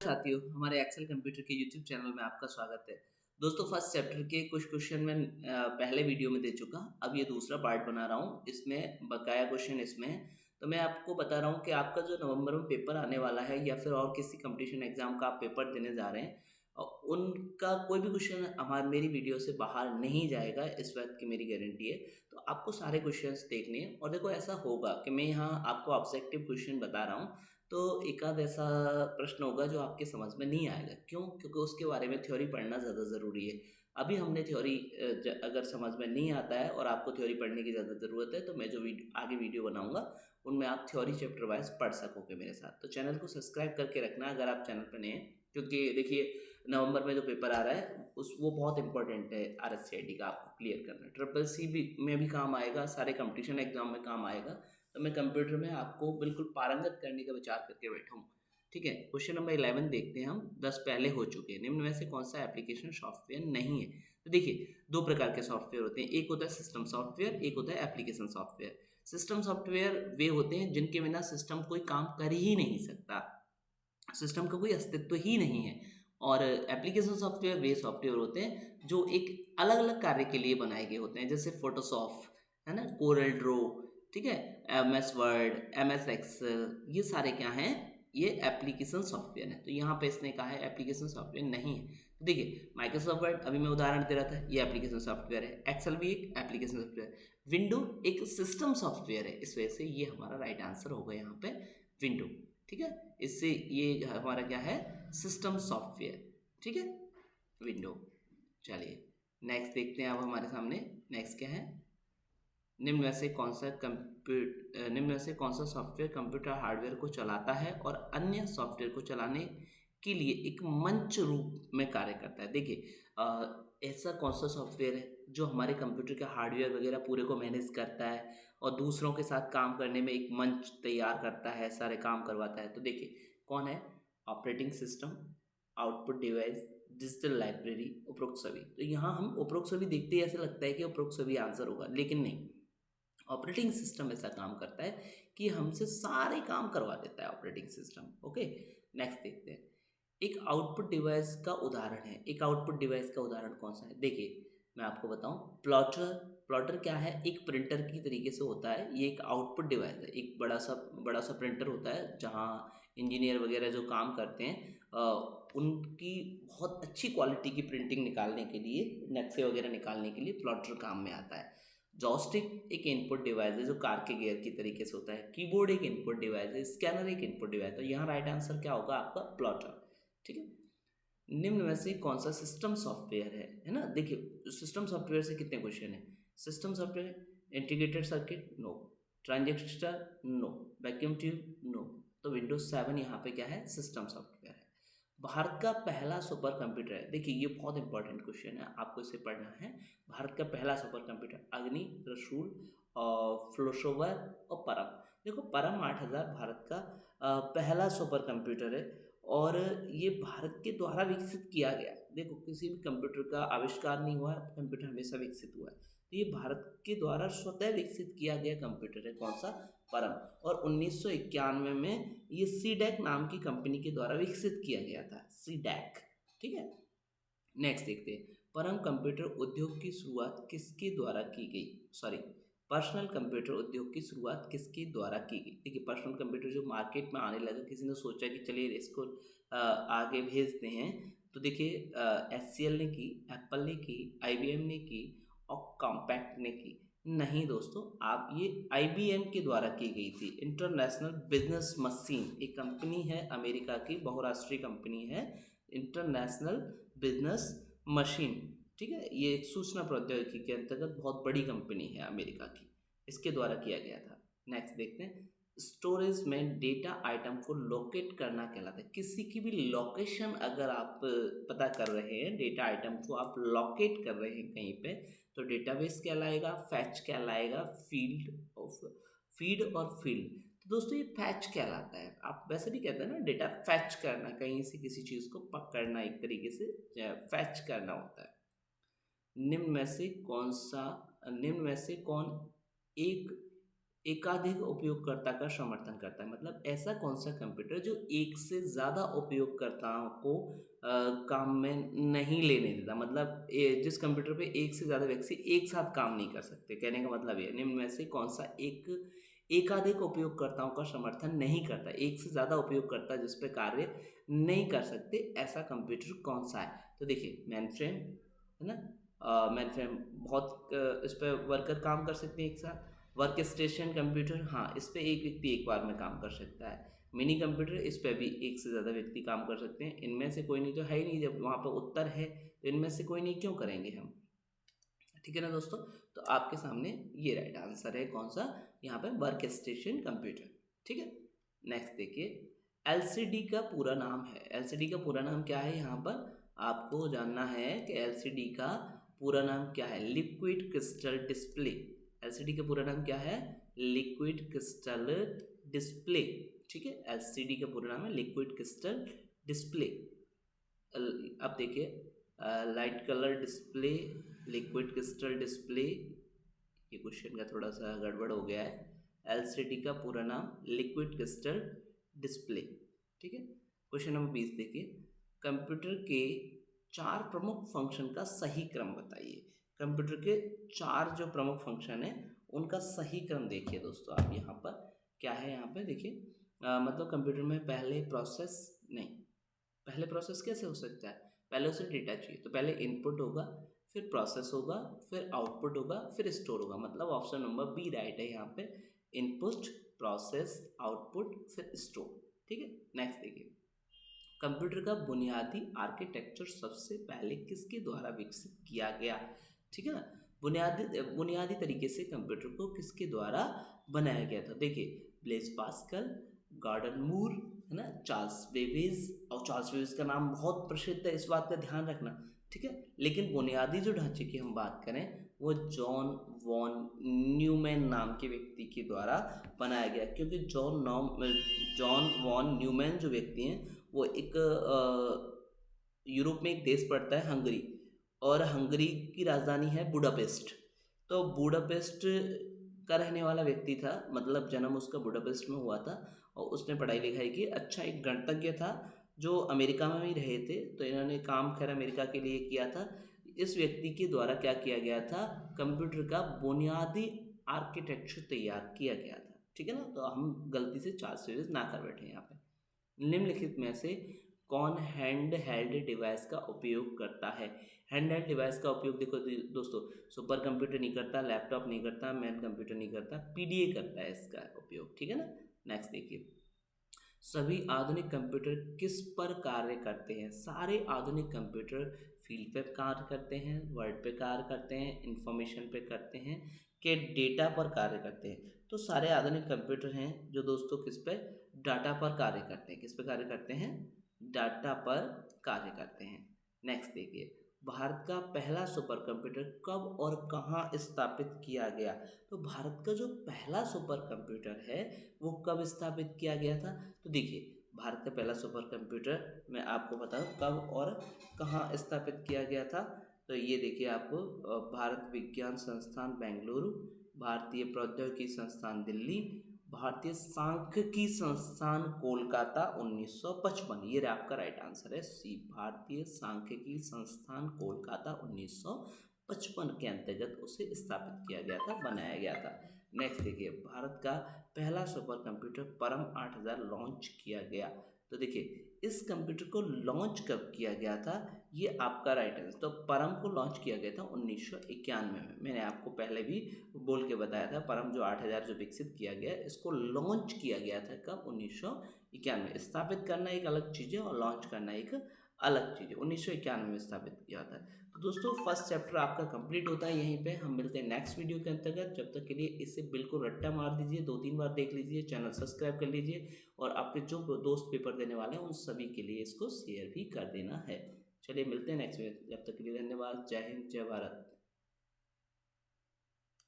साथियों, हमारे Excel computer के यूट्यूब चैनल में आपका स्वागत है। दोस्तों, फर्स्ट चैप्टर के कुछ क्वेश्चन मैं पहले वीडियो में दे चुका। अब ये दूसरा पार्ट बना रहा हूँ। इसमें बकाया क्वेश्चन इसमें है। तो मैं आपको बता रहा हूँ कि आपका जो नवंबर में पेपर आने वाला है या फिर और किसी कंपटीशन एग्जाम का आप पेपर देने जा रहे हैं, उनका कोई भी क्वेश्चन मेरी वीडियो से बाहर नहीं जाएगा, इस बात की मेरी गारंटी है। तो आपको सारे क्वेश्चंस देखने हैं और देखो ऐसा होगा कि मैं यहाँ आपको ऑब्जेक्टिव क्वेश्चन बता रहा हूँ, तो एक आध ऐसा प्रश्न होगा जो आपके समझ में नहीं आएगा। क्यों? क्योंकि उसके बारे में थ्योरी पढ़ना ज़्यादा ज़रूरी है। अभी हमने थ्योरी अगर समझ में नहीं आता है और आपको थ्योरी पढ़ने की ज़्यादा ज़रूरत है, तो मैं जो आगे वीडियो बनाऊंगा उनमें आप थ्योरी चैप्टर वाइज पढ़ सकोगे मेरे साथ। तो चैनल को सब्सक्राइब करके रखना अगर आप चैनल पर नए हैं, क्योंकि देखिए नवंबर में जो पेपर आ रहा है वो बहुत इंपॉर्टेंट है। RSCID का आपको क्लियर करना, ट्रिपल सी भी में भी काम आएगा, सारे कंपटीशन एग्जाम में काम आएगा। तो मैं कंप्यूटर में आपको बिल्कुल पारंगत करने का विचार करके बैठा हूँ। ठीक है, क्वेश्चन नंबर 11 देखते हैं हम। 10 पहले हो चुके हैं। निम्न में से कौन सा एप्लीकेशन सॉफ्टवेयर नहीं है? तो देखिए, दो प्रकार के सॉफ्टवेयर होते हैं। एक होता है सिस्टम सॉफ्टवेयर, एक होता है एप्लीकेशन सॉफ्टवेयर। सिस्टम सॉफ्टवेयर वे होते हैं जिनके बिना सिस्टम कोई काम कर ही नहीं सकता, सिस्टम का कोई अस्तित्व ही नहीं है। और एप्लीकेशन सॉफ्टवेयर वे सॉफ्टवेयर होते हैं जो एक अलग अलग कार्य के लिए बनाए गए होते हैं, जैसे फोटोशॉप है ना, कोरल ड्रो, ठीक है, MS वर्ड, MS एक्सेल, ये सारे क्या हैं? ये एप्लीकेशन सॉफ्टवेयर है। तो यहाँ पे इसने कहा है एप्लीकेशन सॉफ्टवेयर नहीं है। तो देखिए, माइक्रोसॉफ्ट वर्ड अभी मैं उदाहरण दे रहा था, ये एप्लीकेशन सॉफ्टवेयर है। एक्सेल भी एक एप्लीकेशन सॉफ्टवेयर। विंडो एक सिस्टम सॉफ्टवेयर है, इस वजह से ये हमारा राइट आंसर होगा यहाँ पे विंडो। ठीक है, इससे ये हमारा क्या है? System software. ठीक है, विंडो। चलिए नेक्स्ट देखते हैं। अब हमारे सामने नेक्स्ट क्या है? निम्न में से कौन सा सॉफ्टवेयर कंप्यूटर हार्डवेयर को चलाता है और अन्य सॉफ्टवेयर को चलाने के लिए एक मंच रूप में कार्य करता है? देखिए, ऐसा कौन सा सॉफ्टवेयर है जो हमारे कंप्यूटर के हार्डवेयर वगैरह पूरे को मैनेज करता है और दूसरों के साथ काम करने में एक मंच तैयार करता है, सारे काम करवाता है? तो देखिए कौन है? Operating system, output device, digital library, उपरोक्त सभी। तो यहाँ हम उपरोक्त सभी देखते ही ऐसा लगता है कि उपरोक्त सभी आंसर होगा, लेकिन नहीं। ऑपरेटिंग सिस्टम ऐसा काम करता है कि हमसे सारे काम करवा देता है ऑपरेटिंग सिस्टम। ओके, नेक्स्ट देखते हैं। एक आउटपुट डिवाइस का उदाहरण है। एक आउटपुट डिवाइस का उदाहरण कौन सा है? देखिए मैं आपको बताऊं, प्लॉटर। प्लॉटर क्या है? एक प्रिंटर की तरीके से होता है। ये एक आउटपुट डिवाइस है। एक बड़ा सा प्रिंटर होता है जहां इंजीनियर वगैरह जो काम करते हैं उनकी बहुत अच्छी क्वालिटी की प्रिंटिंग निकालने के लिए, नक्शे वगैरह निकालने के लिए प्लॉटर काम में आता है। जॉयस्टिक एक इनपुट डिवाइस है जो कार के गियर की तरीके से होता है। कीबोर्ड एक इनपुट डिवाइस है। स्कैनर एक इनपुट डिवाइस है। तो यहाँ राइट आंसर क्या होगा आपका? प्लॉटर। ठीक है, निम्न में से कौन सा सिस्टम सॉफ्टवेयर है ना? देखिए, सिस्टम सॉफ्टवेयर से कितने क्वेश्चन है? System software, integrated circuit, no. Transistor, no. Vacuum tube, no. तो विंडोज 7 यहाँ पे क्या है? सिस्टम सॉफ्टवेयर है। भारत का पहला सुपर कंप्यूटर है। देखिए ये बहुत इंपॉर्टेंट क्वेश्चन है, आपको इसे पढ़ना है। भारत का पहला सुपर कंप्यूटर, अग्नि, रसूल और फ्लोशोवर और परम। देखो, परम 8000 भारत का पहला सुपर कंप्यूटर है और ये भारत के द्वारा विकसित किया गया। देखो, किसी भी कंप्यूटर का आविष्कार नहीं हुआ है, कंप्यूटर हमेशा विकसित हुआ है। तो ये भारत के द्वारा स्वतः विकसित किया गया कंप्यूटर है। कौन सा? परम। और 1991 में ये सीडैक नाम की कंपनी के द्वारा विकसित किया गया था, सीडैक। ठीक है, नेक्स्ट देखते हैं। परम कंप्यूटर उद्योग की शुरुआत किसके द्वारा की गई? सॉरी, पर्सनल कंप्यूटर उद्योग की शुरुआत किसके द्वारा की गई? देखिए, पर्सनल कंप्यूटर जो मार्केट में आने लगा, किसी ने सोचा कि चलिए इसको आगे भेजते हैं। तो देखिए, HCL ने की, एप्पल ने की, IBM ने की और कॉम्पैक्ट ने की। नहीं दोस्तों, आप ये IBM के द्वारा की गई थी। इंटरनेशनल बिजनेस मशीन एक कंपनी है, अमेरिका की बहुराष्ट्रीय कंपनी है, इंटरनेशनल बिजनेस मशीन। ठीक है, ये एक सूचना प्रौद्योगिकी के अंतर्गत बहुत बड़ी कंपनी है अमेरिका की, इसके द्वारा किया गया था। नेक्स्ट देखते हैं। स्टोरेज में डेटा आइटम को लोकेट करना कहलाता है। किसी की भी लोकेशन अगर आप पता कर रहे हैं, डेटा आइटम को आप लोकेट कर रहे हैं कहीं पे, तो डेटाबेस कहलाएगा, फैच कहलाएगा, फीड और फील्ड। तो दोस्तों ये फैच कहलाता है। आप वैसे भी कहते हैं ना, डेटा फैच करना, कहीं से किसी चीज़ को पकड़ना, एक तरीके से फैच करना होता है। निम्न में से कौन एक एकाधिक उपयोगकर्ता का समर्थन करता है। मतलब ऐसा कौन सा कंप्यूटर जो एक से ज़्यादा उपयोगकर्ताओं को काम में नहीं लेने देता। मतलब जिस कंप्यूटर पे एक से ज़्यादा व्यक्ति एक साथ काम नहीं कर सकते। कहने का मतलब ये निम्न में से कौन सा एक एकाधिक उपयोगकर्ताओं का समर्थन नहीं करता। एक से ज़्यादा उपयोगकर्ता जिस पे कार्य नहीं कर सकते, ऐसा कंप्यूटर कौन सा है। तो देखिए मेन फ्रेम है ना, मेन फ्रेम बहुत इस पर वर्कर काम कर सकते हैं एक साथ। वर्क स्टेशन कंप्यूटर, हाँ इस पे एक व्यक्ति एक बार में काम कर सकता है। मिनी कंप्यूटर, इस पे भी एक से ज़्यादा व्यक्ति काम कर सकते हैं। इनमें से कोई नहीं तो है ही नहीं, जब वहाँ पर उत्तर है तो इनमें से कोई नहीं क्यों करेंगे हम। ठीक है ना दोस्तों, तो आपके सामने ये राइट आंसर है कौन सा, यहाँ पे वर्क स्टेशन कंप्यूटर। ठीक है, नेक्स्ट देखिए, एलसीडी का पूरा नाम है। एलसीडी का पूरा नाम क्या है, यहाँ पर आपको जानना है कि एलसीडी का पूरा नाम क्या है। Liquid crystal display. एलसीडी का पूरा नाम क्या है, लिक्विड क्रिस्टल डिस्प्ले। ठीक है, एलसीडी का पूरा नाम है लिक्विड क्रिस्टल डिस्प्ले। अब देखिए, light colour display, liquid crystal display, ये क्वेश्चन का थोड़ा सा गड़बड़ हो गया है। एलसीडी का पूरा नाम लिक्विड क्रिस्टल डिस्प्ले। ठीक है, क्वेश्चन नंबर 20 देखिए, कंप्यूटर के 4 प्रमुख फंक्शन का सही क्रम बताइए। कंप्यूटर के 4 जो प्रमुख फंक्शन है उनका सही क्रम देखिए दोस्तों। आप यहाँ पर क्या है, यहाँ पे देखिए, मतलब कंप्यूटर में पहले प्रोसेस नहीं, पहले प्रोसेस कैसे हो सकता है, पहले उसे डेटा चाहिए तो पहले इनपुट होगा, फिर प्रोसेस होगा, फिर आउटपुट होगा, फिर स्टोर होगा। मतलब ऑप्शन नंबर बी राइट है यहाँ पे, इनपुट, प्रोसेस, आउटपुट, फिर स्टोर। ठीक है, नेक्स्ट देखिए, कंप्यूटर का बुनियादी आर्किटेक्चर सबसे पहले किसके द्वारा विकसित किया गया। ठीक है ना, बुनियादी तरीके से कंप्यूटर को किसके द्वारा बनाया गया था। देखिए, ब्लेज पास्कल, गॉर्डन मूर, है ना, चार्ल्स बेबेज। और चार्ल्स बेबेज का नाम बहुत प्रसिद्ध है, इस बात का ध्यान रखना। ठीक है, लेकिन बुनियादी जो ढांचे की हम बात करें वो जॉन वॉन न्यूमैन नाम के व्यक्ति के द्वारा बनाया गया। क्योंकि जॉन वॉन न्यूमैन जो व्यक्ति हैं वो एक यूरोप में एक देश पड़ता है हंगरी, और हंगरी की राजधानी है बुडापेस्ट। तो बुडापेस्ट का रहने वाला व्यक्ति था, मतलब जन्म उसका बुडापेस्ट में हुआ था, और उसने पढ़ाई लिखाई की। अच्छा, एक गणितज्ञ था जो अमेरिका में भी रहे थे, तो इन्होंने काम खैर अमेरिका के लिए किया था। इस व्यक्ति के द्वारा क्या किया गया था, कंप्यूटर का बुनियादी आर्किटेक्चर तैयार किया गया था। ठीक है ना, तो हम गलती से 4 सीरीज ना कर बैठे यहाँ पे। निम्नलिखित में से कौन हैंड हेल्ड डिवाइस का उपयोग करता है। हैंड हेल्ड डिवाइस का उपयोग देखो दोस्तों, सुपर कंप्यूटर नहीं करता, लैपटॉप नहीं करता, मैन कंप्यूटर नहीं करता, पीडीए करता है इसका उपयोग। ठीक है ना, नेक्स्ट देखिए, सभी आधुनिक कंप्यूटर किस पर कार्य करते हैं। सारे आधुनिक कंप्यूटर फील्ड पे कार्य करते हैं, वर्ड पे कार्य करते हैं, इंफॉर्मेशन पे करते हैं, के डेटा पर कार्य करते हैं। तो सारे आधुनिक कंप्यूटर हैं जो दोस्तों किस पे, डाटा पर कार्य करते हैं। किस पे कार्य करते हैं, डाटा पर कार्य करते हैं। नेक्स्ट देखिए, भारत का पहला सुपर कंप्यूटर कब और कहाँ स्थापित किया गया। तो भारत का जो पहला सुपर कंप्यूटर है वो कब स्थापित किया गया था। तो देखिए, भारत का पहला सुपर कंप्यूटर मैं आपको बताऊं कब और कहाँ स्थापित किया गया था। तो ये देखिए आपको, भारत विज्ञान संस्थान बेंगलुरु, भारतीय प्रौद्योगिकी संस्थान दिल्ली, भारतीय सांख्यिकी संस्थान कोलकाता 1955। ये आपका राइट आंसर है सी, भारतीय सांख्यिकी संस्थान कोलकाता 1955 के अंतर्गत उसे स्थापित किया गया था, बनाया गया था। नेक्स्ट देखिए, भारत का पहला सुपर कंप्यूटर परम 8000 लॉन्च किया गया। तो देखिए, इस कंप्यूटर को लॉन्च कब किया गया था, ये आपका राइट आंसर। तो परम को लॉन्च किया गया था 1991 में। मैंने आपको पहले भी बोल के बताया था, परम जो 8000 जो विकसित किया गया, इसको लॉन्च किया गया था कब, 1991। स्थापित करना एक अलग चीज़ है और लॉन्च करना एक अलग चीज़ है। 1991 में स्थापित किया था। तो दोस्तों, फर्स्ट चैप्टर आपका कंप्लीट होता है यहीं पे। हम मिलते हैं नेक्स्ट वीडियो के अंतर्गत। जब तक के लिए इसे बिल्कुल रट्टा मार दीजिए, 2-3 बार देख लीजिए, चैनल सब्सक्राइब कर लीजिए, और आपके जो दोस्त पेपर देने वाले हैं उन सभी के लिए इसको शेयर भी कर देना है। चलिए मिलते हैं नेक्स्ट वीडियो, जब तक के लिए धन्यवाद। जय हिंद, जय भारत।